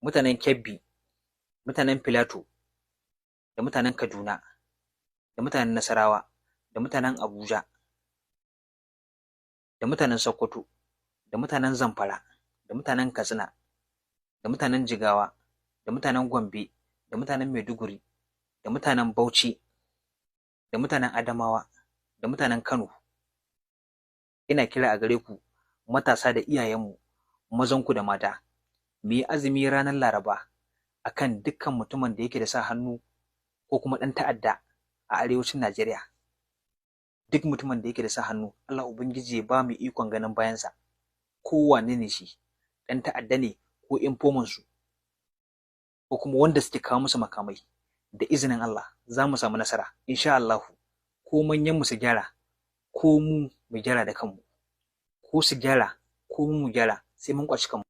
mutanen Kebbi, mutanen Filato, da mutanen Kaduna, da mutanen Nasarawa, da mutanen Abuja, da mutanen Sokoto, da mutanen Zamfara, da mutanen Katsina, da mutanen Jigawa, da mutanen Gombe, da mutanen Maiduguri, da mutanen Bauchi, da mutanen Adamawa, da mutanen Kano. Ina kira a gare ku matasa da iyayenmu, mazanku da mata, mu yi azumi ranar Laraba akan dukkan mutumin da yake da sa hannu ko kuma ɗan ta'adda a arewacin Najeriya. Duk mutumin da yake da sa hannu, Allah Ubangiji ya ba mu ikon ganin bayansa, kowane ne shi, ɗan ta'adda ne ko infomansu, ko kuma wanda suke kawo musu makamai. Da izinin Allah za mu samu nasara, insha Allah. Ko manyanmu su gyara, ko mu gyara da kanmu, ko su gyara, ko mu gyara, sai mun kwaci kanmu.